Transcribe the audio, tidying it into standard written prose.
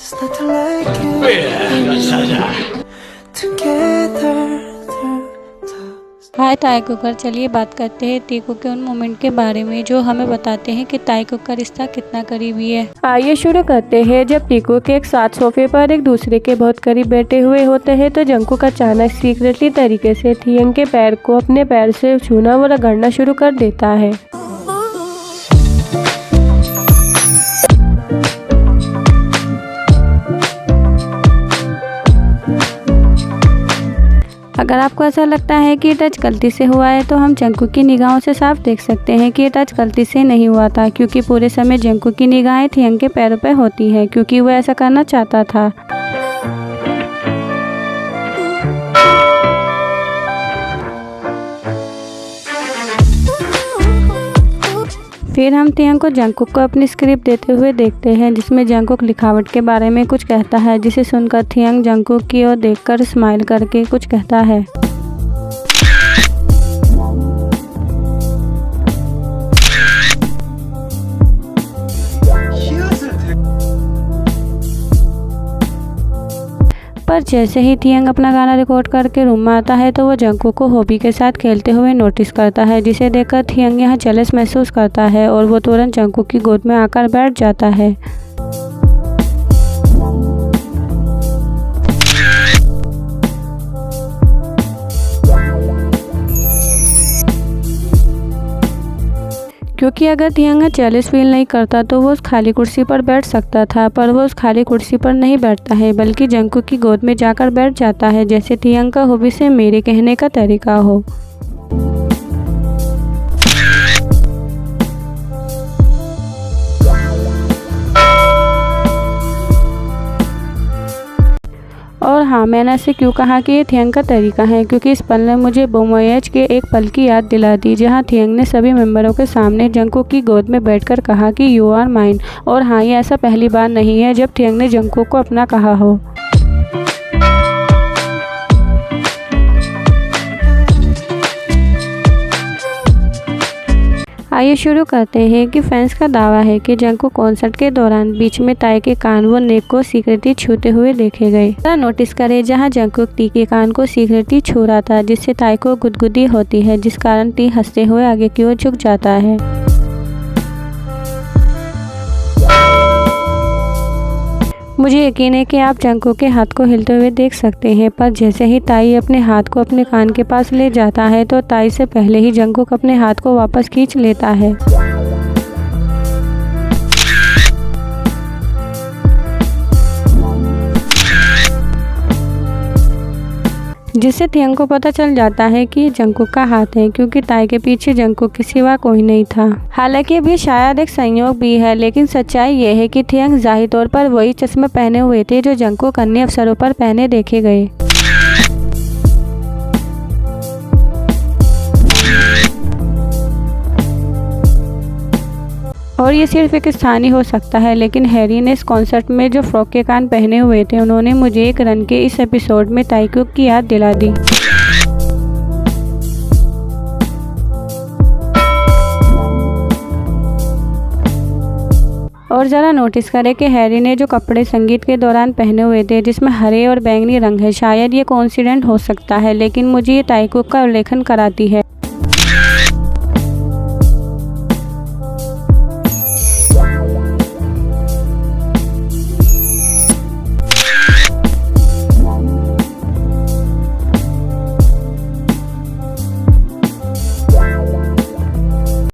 There's nothing like you. Together through the हाय ताई cooker, चलिए बात करते हैं टीकू के उन मोमेंट के बारे में जो हमें बताते हैं कि ताई का रिश्ता कितना करीबी है। आइए शुरू करते हैं। जब टीकू के एक साथ सोफे पर एक दूसरे के बहुत करीब बैठे हुए होते हैं तो जंकुक अचानक सीक्रेटली तरीके से थियंग के पैर को अपने पैर से छूना व रगड़ना शुरू कर देता है। अगर आपको ऐसा लगता है कि ये टच गलती से हुआ है तो हम जंकुक की निगाहों से साफ देख सकते हैं कि ये टच गलती से नहीं हुआ था, क्योंकि पूरे समय जंकुक की निगाहें थियंग के पैरों पर होती हैं क्योंकि वो ऐसा करना चाहता था। फिर हम थियंग को जंकुक को अपनी स्क्रिप्ट देते हुए देखते हैं जिसमें जंकुक लिखावट के बारे में कुछ कहता है, जिसे सुनकर थियंग जंकुक की ओर देखकर स्माइल करके कुछ कहता है। पर जैसे ही थियंग अपना गाना रिकॉर्ड करके रूम में आता है तो वो जंकुक को हॉबी के साथ खेलते हुए नोटिस करता है, जिसे देखकर थियंग यहाँ जेलस महसूस करता है और वो तुरंत जंकुक की गोद में आकर बैठ जाता है। क्योंकि अगर थियंग जेलस फील नहीं करता तो वो उस खाली कुर्सी पर बैठ सकता था, पर वो उस खाली कुर्सी पर नहीं बैठता है बल्कि जंकुक की गोद में जाकर बैठ जाता है, जैसे थियंग का हॉबी से मेरे कहने का तरीका हो। और हाँ, मैंने ऐसे क्यों कहा कि ये थियंग का तरीका है, क्योंकि इस पल ने मुझे बोमोयज के एक पल की याद दिला दी जहाँ थियंग ने सभी मेंबरों के सामने जंकुक की गोद में बैठकर कहा कि यू आर माइन। और हाँ, ये ऐसा पहली बार नहीं है जब थियंग ने जंकुक को अपना कहा हो। आइए शुरू करते हैं कि फैंस का दावा है कि जंकुक कॉन्सर्ट के दौरान बीच में ताई के कान व नेक को सीक्रेटली छूते हुए देखे गए। जरा नोटिस करें जहां जंकुक टी के कान को सीक्रेटली छू रहा था, जिससे ताई को गुदगुदी होती है, जिस कारण टी हंसते हुए आगे की ओर झुक जाता है। मुझे यकीन है कि आप जंकुक के हाथ को हिलते हुए देख सकते हैं, पर जैसे ही ताई अपने हाथ को अपने कान के पास ले जाता है तो ताई से पहले ही जंकुक अपने हाथ को वापस खींच लेता है। जिससे थियंग को पता चल जाता है कि ये जंकुक का हाथ है, क्योंकि ताई के पीछे जंकुक के सिवा कोई नहीं था। हालांकि अभी शायद एक संयोग भी है, लेकिन सच्चाई ये है कि थियंग जाहिर तौर पर वही चश्मे पहने हुए थे जो जंकुक अन्य अवसरों पर पहने देखे गए। और ये सिर्फ एक स्थानीय हो सकता है, लेकिन हैरी ने इस कॉन्सर्ट में जो फ्रॉक के कान पहने हुए थे उन्होंने मुझे एक रन के इस एपिसोड में ताईकुक की याद दिला दी। और ज़रा नोटिस करें कि हैरी ने जो कपड़े संगीत के दौरान पहने हुए थे जिसमें हरे और बैंगनी रंग है, शायद ये कोइंसिडेंट हो सकता है, लेकिन मुझे ये ताईकुक का उल्लेखन कराती है।